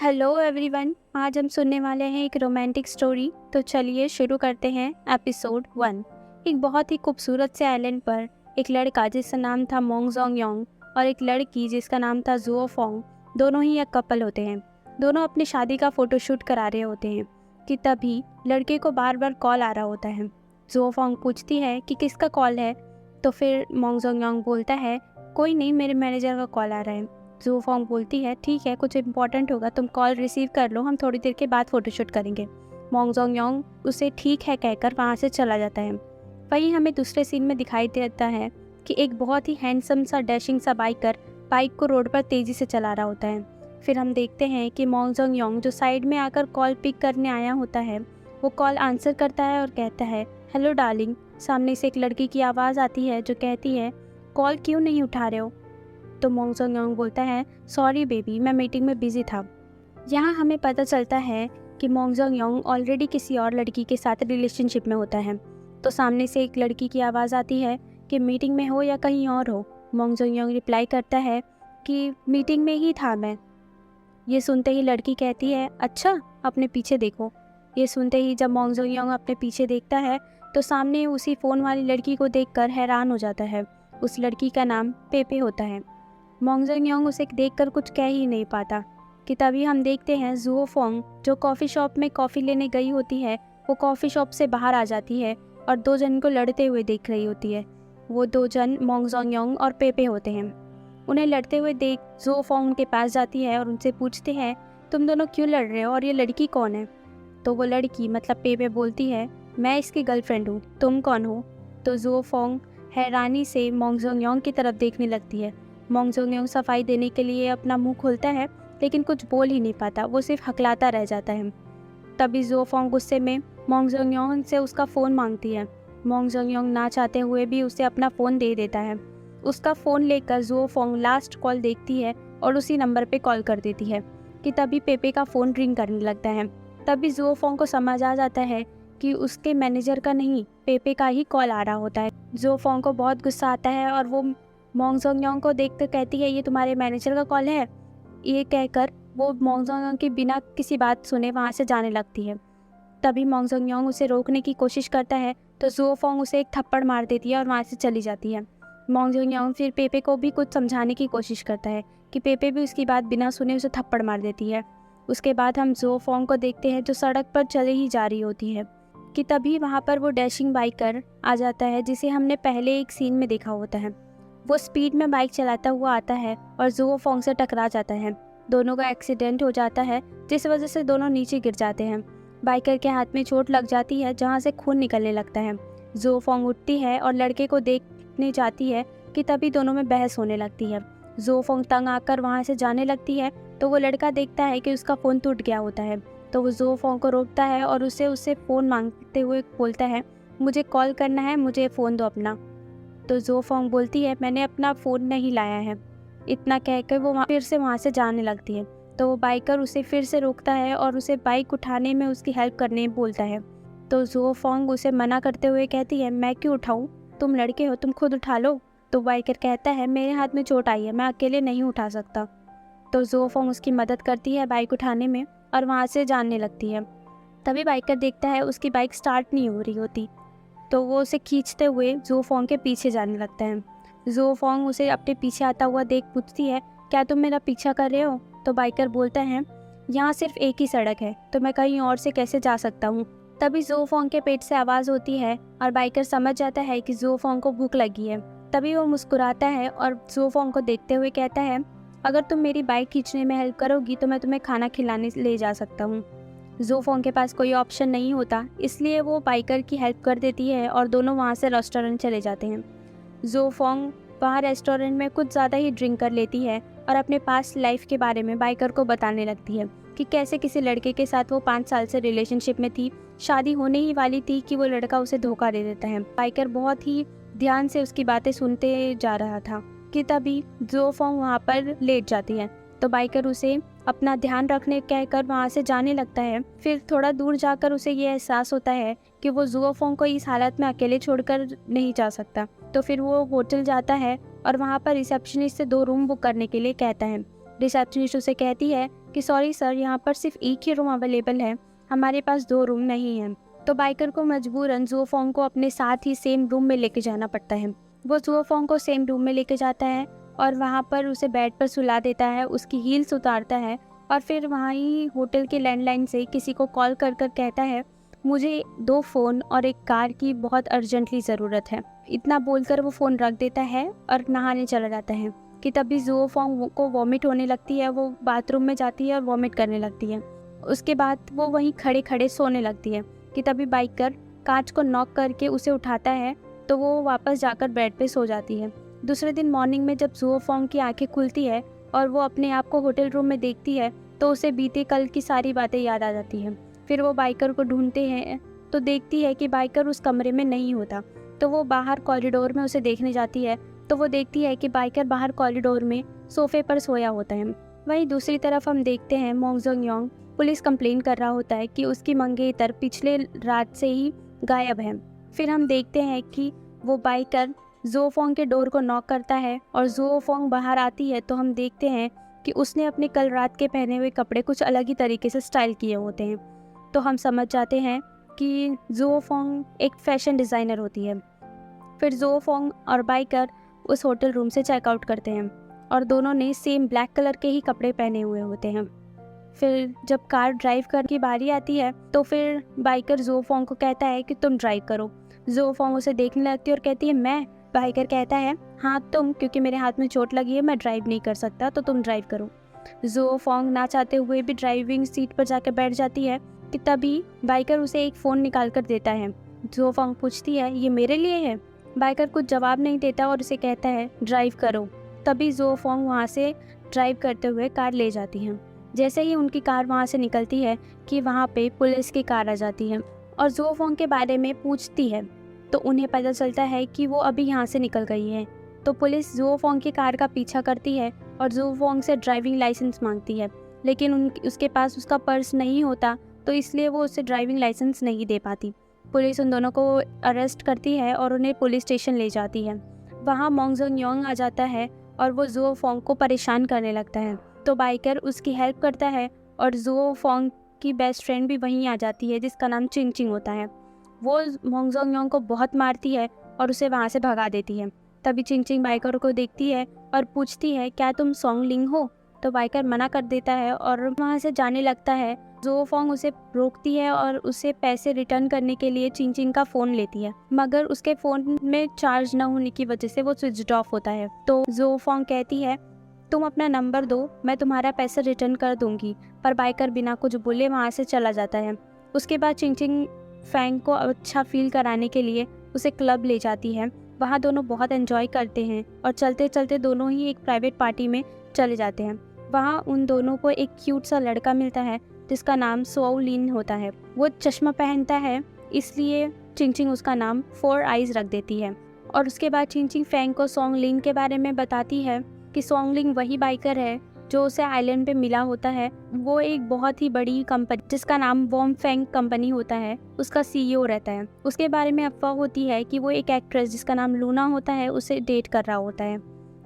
Hello everyone, आज हम सुनने वाले हैं एक रोमांटिक स्टोरी। तो चलिए शुरू करते हैं एपिसोड 1। एक बहुत ही खूबसूरत से आइलैंड पर एक लड़का जिसका नाम था मोंग जोंग योंग और एक लड़की जिसका नाम था जुओ फोंग, दोनों ही एक कपल होते हैं। दोनों अपनी शादी का फोटोशूट करा रहे होते हैं कि तभी लड़के को बार बार कॉल आ रहा होता है। जुओ फोंग पूछती है कि किसका कॉल है, तो फिर मोंग जोंग योंग बोलता है कोई नहीं, मेरे मैनेजर का कॉल आ रहा है। जुओ फोंग बोलती है ठीक है, कुछ इंपॉर्टेंट होगा, तुम कॉल रिसीव कर लो, हम थोड़ी देर के बाद फ़ोटोशूट करेंगे। मोंग जोंग योंग उसे ठीक है कहकर वहाँ से चला जाता है। वहीं हमें दूसरे सीन में दिखाई देता है कि एक बहुत ही हैंडसम सा डैशिंग सा बाइकर बाइक को रोड पर तेज़ी से चला रहा होता है। फिर हम देखते हैं कि मोंग जोंग योंग जो साइड में आकर कॉल पिक करने आया होता है, वो कॉल आंसर करता है और कहता है हेलो डार्लिंग। सामने से एक लड़की की आवाज़ आती है जो कहती है कॉल क्यों नहीं उठा रहे हो। तो मोंग जोंग योंग बोलता है सॉरी बेबी, मैं मीटिंग में बिजी था। यहाँ हमें पता चलता है कि मोंग जोंग योंग ऑलरेडी किसी और लड़की के साथ रिलेशनशिप में होता है। तो सामने से एक लड़की की आवाज़ आती है कि मीटिंग में हो या कहीं और हो। मोंग जोंग योंग रिप्लाई करता है कि मीटिंग में ही था मैं। ये सुनते ही लड़की कहती है अच्छा, अपने पीछे देखो। ये सुनते ही जब मोंग जोंग योंग अपने पीछे देखता है तो सामने उसी फ़ोन वाली लड़की को देखकर हैरान हो जाता है। उस लड़की का नाम पेपे होता है। मोंग जोंग योंग उसे देखकर कुछ कह ही नहीं पाता कि तभी हम देखते हैं जुओ फोंग जो कॉफ़ी शॉप में कॉफ़ी लेने गई होती है, वो कॉफ़ी शॉप से बाहर आ जाती है और दो जन को लड़ते हुए देख रही होती है। वो दो जन मोंग जोंग योंग और पेपे होते हैं। उन्हें लड़ते हुए देख जुओ फोंग उनके पास जाती है और उनसे पूछते हैं तुम दोनों क्यों लड़ रहे हो और ये लड़की कौन है। तो वो लड़की मतलब पेपे बोलती है मैं इसकी गर्लफ्रेंड हूँ, तुम कौन हो। तो जुओ फोंग हैरानी से मोंग जोंग योंग की तरफ देखने लगती है। मोंग जोंग योंग सफाई देने के लिए अपना मुंह खोलता है लेकिन कुछ बोल ही नहीं पाता, वो सिर्फ हकलाता रह जाता है। तभी जुओ फोंग गुस्से में मोंग जोंग योंग से उसका फ़ोन मांगती है। मोंग जोंग योंग ना चाहते हुए भी उसे अपना फ़ोन दे देता है। उसका फ़ोन लेकर जुओ फोंग लास्ट कॉल देखती है और उसी नंबर पे कॉल कर देती है कि तभी पेपे का फ़ोन रिंग करने लगता है। तभी जुओ फोंग को समझ आ जाता है कि उसके मैनेजर का नहीं, पेपे का ही कॉल आ रहा होता है। जुओ फोंग को बहुत गुस्सा आता है और वो मोंग जोंग योंग को देखकर कहती है ये तुम्हारे मैनेजर का कॉल है। ये कहकर वो मोंग जोंग योंग की बिना किसी बात सुने वहाँ से जाने लगती है। तभी मोंग जोंग योंग उसे रोकने की कोशिश करता है तो जुओ फोंग उसे एक थप्पड़ मार देती है और वहाँ से चली जाती है। मोंग जोंग योंग फिर पेपे को भी कुछ समझाने की कोशिश करता है कि पेपे भी उसकी बात बिना सुने उसे थप्पड़ मार देती है। उसके बाद हम जुओ फोंग को देखते हैं जो सड़क पर चले ही जा रही होती है कि तभी वहाँ पर वो डैशिंग बाइकर आ जाता है जिसे हमने पहले एक सीन में देखा होता है। वो स्पीड में बाइक चलाता हुआ आता है और जुओ फोंग से टकरा जाता है। दोनों का एक्सीडेंट हो जाता है जिस वजह से दोनों नीचे गिर जाते हैं। बाइकर के हाथ में चोट लग जाती है जहां से खून निकलने लगता है। जुओ फोंग उठती है और लड़के को देखने जाती है कि तभी दोनों में बहस होने लगती है। जुओ फोंग तंग आकर वहाँ से जाने लगती है तो वो लड़का देखता है कि उसका फ़ोन टूट गया होता है। तो वो जुओ फोंग को रोकता है और उससे फ़ोन मांगते हुए बोलता है मुझे कॉल करना है, मुझे फ़ोन दो अपना। तो जुओ फोंग बोलती है मैंने अपना फ़ोन नहीं लाया है। इतना कहकर वो फिर से वहाँ से जाने लगती है। तो वो बाइकर उसे फिर से रोकता है और उसे बाइक उठाने में उसकी हेल्प करने बोलता है। तो जुओ फोंग उसे मना करते हुए कहती है मैं क्यों उठाऊँ, तुम लड़के हो, तुम खुद उठा लो। तो बाइकर कहता है मेरे हाथ में चोट आई है, मैं अकेले नहीं उठा सकता। तो जुओ फोंग उसकी मदद करती है बाइक उठाने में और वहाँ से जाने लगती है। तभी बाइकर देखता है उसकी बाइक स्टार्ट नहीं हो रही होती, तो वो उसे खींचते हुए जुओ फोंग के पीछे जाने लगता है। जुओ फोंग उसे अपने पीछे आता हुआ देख पूछती है क्या तुम मेरा पीछा कर रहे हो। तो बाइकर बोलता है यहाँ सिर्फ एक ही सड़क है तो मैं कहीं और से कैसे जा सकता हूँ। तभी जुओ फोंग के पेट से आवाज़ होती है और बाइकर समझ जाता है कि जुओ फोंग को भूख लगी है। तभी वो मुस्कुराता है और जुओ फोंग को देखते हुए कहता है अगर तुम मेरी बाइक खींचने में हेल्प करोगी तो मैं तुम्हें खाना खिलाने ले जा सकता हूँ। जुओ फोंग के पास कोई ऑप्शन नहीं होता, इसलिए वो बाइकर की हेल्प कर देती है और दोनों वहाँ से रेस्टोरेंट चले जाते हैं। जुओ फोंग वहाँ रेस्टोरेंट में कुछ ज़्यादा ही ड्रिंक कर लेती है और अपने पास्ट लाइफ के बारे में बाइकर को बताने लगती है कि कैसे किसी लड़के के साथ वो 5 साल से रिलेशनशिप में थी, शादी होने ही वाली थी कि वो लड़का उसे धोखा दे देता है। बाइकर बहुत ही ध्यान से उसकी बातें सुनते जा रहा था कि तभी जुओ फोंग वहाँ पर लेट जाती है। तो बाइकर उसे अपना ध्यान रखने कहकर वहाँ से जाने लगता है। फिर थोड़ा दूर जाकर उसे ये एहसास होता है कि वो जुओ फोंग को इस हालत में अकेले छोड़कर नहीं जा सकता। तो फिर वो होटल जाता है और वहाँ पर रिसेप्शनिस्ट से 2 रूम बुक करने के लिए कहता है। रिसेप्शनिस्ट उसे कहती है कि सॉरी सर, यहाँ पर सिर्फ एक ही रूम अवेलेबल है, हमारे पास 2 रूम नहीं हैं। तो बाइकर को मजबूरन ज़ुओफोंग को अपने साथ ही सेम रूम में लेके जाना पड़ता है। वो ज़ुओफोंग को सेम रूम में लेके जाता है और वहाँ पर उसे बेड पर सुला देता है, उसकी हील्स उतारता है और फिर वहाँ ही होटल के लैंडलाइन से किसी को कॉल कर कर कहता है मुझे 2 फ़ोन और एक कार की बहुत अर्जेंटली ज़रूरत है। इतना बोलकर वो फ़ोन रख देता है और नहाने चला जाता है कि तभी ज़ुओफोंग को वॉमिट होने लगती है। वो बाथरूम में जाती है और वॉमिट करने लगती है। उसके बाद वो वहीं खड़े खड़े सोने लगती है कि तभी बाइकर कांच को नॉक करके उसे उठाता है, तो वो वापस जाकर बेड पे सो जाती है। दूसरे दिन मॉर्निंग में जब ज़ुओफोंग की आंखें खुलती है और वो अपने आप को होटल रूम में देखती है तो उसे बीते कल की सारी बातें याद आ जाती हैं। फिर वो बाइकर को ढूंढते हैं तो देखती है कि बाइकर उस कमरे में नहीं होता। तो वो बाहर कॉरिडोर में उसे देखने जाती है तो वो देखती है कि बाइकर बाहर कॉरिडोर में सोफे पर सोया होता है। वहीं दूसरी तरफ हम देखते हैं मोंग जोंग योंग पुलिस कंप्लेन कर रहा होता है कि उसकी मंगेतर पिछले रात से ही गायब है। फिर हम देखते हैं कि वो बाइकर ज़ुओफोंग के डोर को नॉक करता है और ज़ुओफोंग बाहर आती है तो हम देखते हैं कि उसने अपने कल रात के पहने हुए कपड़े कुछ अलग ही तरीके से स्टाइल किए होते हैं। तो हम समझ जाते हैं कि ज़ुओफोंग एक फैशन डिज़ाइनर होती है। फिर ज़ुओफोंग और बाइकर उस होटल रूम से चेकआउट करते हैं और दोनों ने सेम ब्लैक कलर के ही कपड़े पहने हुए होते हैं। फिर जब कार ड्राइव कर की बारी आती है तो फिर बाइकर ज़ुओफोंग को कहता है कि तुम ड्राइव करो। ज़ुओफोंग उसे देखने लगती है और कहती है मैं। बाइकर कहता है हाँ तुम, क्योंकि मेरे हाथ में चोट लगी है, मैं ड्राइव नहीं कर सकता, तो तुम ड्राइव करो। ज़ुओफोंग ना चाहते हुए भी ड्राइविंग सीट पर जाकर बैठ जाती है कि तभी बाइकर उसे एक फ़ोन निकाल कर देता है। ज़ुओफोंग पूछती है ये मेरे लिए है। बाइकर कुछ जवाब नहीं देता और उसे कहता है ड्राइव करो। तभी ज़ुओफोंग वहाँ से ड्राइव करते हुए कार ले जाती है। जैसे ही उनकी कार वहाँ से निकलती है कि वहाँ पे पुलिस की कार आ जाती है और ज़ुओफोंग के बारे में पूछती है तो उन्हें पता चलता है कि वो अभी यहाँ से निकल गई है। तो पुलिस ज़ुओफोंग की कार का पीछा करती है और ज़ुओफोंग से ड्राइविंग लाइसेंस मांगती है, लेकिन उसके पास उसका पर्स नहीं होता, तो इसलिए वो उसे ड्राइविंग लाइसेंस नहीं दे पाती। पुलिस उन दोनों को अरेस्ट करती है और उन्हें पुलिस स्टेशन ले जाती है। वहाँ मोंग जोंग योंग आ जाता है और वो ज़ुओफोंग को परेशान करने लगता है। तो बाइकर उसकी हेल्प करता है और ज़ुओफोंग की बेस्ट फ्रेंड भी वहीं आ जाती है जिसका नाम चिंग चिंग होता है। वो मोंग जोंग योंग को बहुत मारती है और उसे वहाँ से भगा देती है। तभी चिंग चिंग बाइकर को देखती है और पूछती है क्या तुम सोंग लिंग हो। तो बाइकर मना कर देता है और वहाँ से जाने लगता है। ज़ुओफोंग उसे रोकती है और उसे पैसे रिटर्न करने के लिए चिंग चिंग का फ़ोन लेती है, मगर उसके फ़ोन में चार्ज न होने की वजह से वो स्विच ऑफ होता है। तो ज़ुओफोंग कहती है तुम अपना नंबर दो, मैं तुम्हारा पैसा रिटर्न कर दूंगी। पर बाइकर बिना कुछ बोले वहाँ से चला जाता है। उसके बाद चिंग चिंग फैंग को अच्छा फील कराने के लिए उसे क्लब ले जाती है। वहाँ दोनों बहुत एंजॉय करते हैं और चलते चलते दोनों ही एक प्राइवेट पार्टी में चले जाते हैं। वहाँ उन दोनों को एक क्यूट सा लड़का मिलता है जिसका नाम सोउ लिन होता है। वो चश्मा पहनता है, इसलिए चिंग चिंग उसका नाम 4 आइज़ रख देती है। और उसके बाद चिंग चिंग फैंग को सोंग लिन के बारे में बताती है कि सोंग लिन वही बाइकर है जो उसे आइलैंड पे मिला होता है। वो एक बहुत ही बड़ी कंपनी जिसका नाम वॉम फेंग कंपनी होता है उसका CEO रहता है। उसके बारे में अफवाह होती है कि वो एक एक्ट्रेस जिसका नाम लूना होता है उसे डेट कर रहा होता है।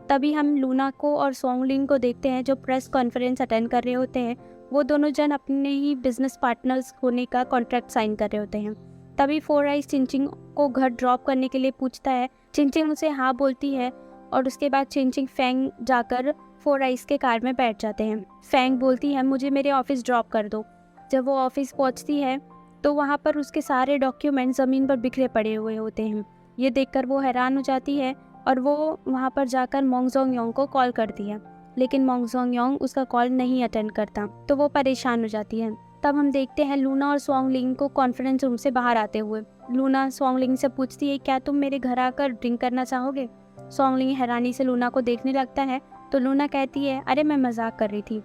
तभी हम लूना को और सोंग लिन को देखते हैं जो प्रेस कॉन्फ्रेंस अटेंड कर रहे होते हैं। वो दोनों जन अपने ही बिजनेस पार्टनर्स होने का कॉन्ट्रैक्ट साइन कर रहे होते हैं। तभी 4 आइज़ चिंग चिंग को घर ड्रॉप करने के लिए पूछता है। चिंग चिंग उसे हाँ बोलती है और उसके बाद चिंग चिंग फैंग जाकर 4 आइज़ के कार में बैठ जाते हैं। फैंग बोलती है मुझे मेरे ऑफिस ड्रॉप कर दो। जब वो ऑफिस पहुंचती है तो वहाँ पर उसके सारे डॉक्यूमेंट ज़मीन पर बिखरे पड़े हुए होते हैं। ये देखकर वो हैरान हो जाती है और वो वहाँ पर जाकर मोंग जोंग योंग को कॉल करती है, लेकिन मोंग जोंग योंग उसका कॉल नहीं अटेंड करता, तो वो परेशान हो जाती है। तब हम देखते हैं लूना और सोंग लिंग को कॉन्फ्रेंस रूम से बाहर आते हुए। लूना सोंग लिंग से पूछती है क्या तुम मेरे घर आकर ड्रिंक करना चाहोगे। सोंग लिंग हैरानी से लूना को देखने लगता है तो लूना कहती है अरे मैं मजाक कर रही थी।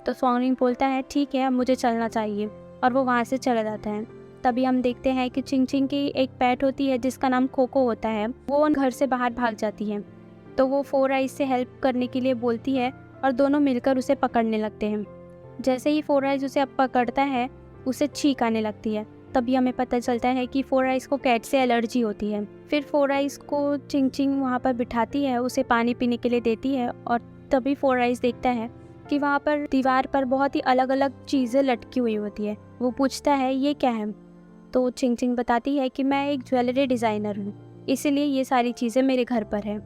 तो सोंग लिंग बोलता है ठीक है अब मुझे चलना चाहिए, और वो वहाँ से चला जाता है। तभी हम देखते हैं कि चिंग चिंग की एक पेट होती है जिसका नाम कोको होता है। वो घर से बाहर भाग जाती है तो वो 4 आइज़ से हेल्प करने के लिए बोलती है और दोनों मिलकर उसे पकड़ने लगते हैं। जैसे ही 4 आइज़ उसे अब पकड़ता है उसे छींक आने लगती है। तभी हमें पता चलता है कि 4 आइज़ को कैट से एलर्जी होती है। फिर 4 आइज़ को चिंग चिंग वहाँ पर बिठाती है, उसे पानी पीने के लिए देती है और तभी 4 आइज़ देखता है कि वहाँ पर दीवार पर बहुत ही अलग अलग चीज़ें लटकी हुई होती है। वो पूछता है ये क्या है, तो चिंग चिंग बताती है कि मैं एक ज्वेलरी डिज़ाइनर हूँ, इसीलिए ये सारी चीज़ें मेरे घर पर है।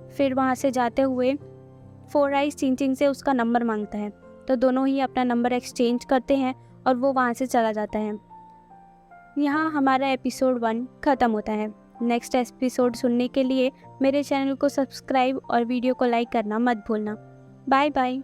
फिर वहाँ से जाते हुए फोर आइज चिंग चिंग से उसका नंबर मांगता है, तो दोनों ही अपना नंबर एक्सचेंज करते हैं और वो वहाँ से चला जाता है। यहाँ हमारा एपिसोड 1 ख़त्म होता है। नेक्स्ट एपिसोड सुनने के लिए मेरे चैनल को सब्सक्राइब और वीडियो को लाइक करना मत भूलना। Bye bye.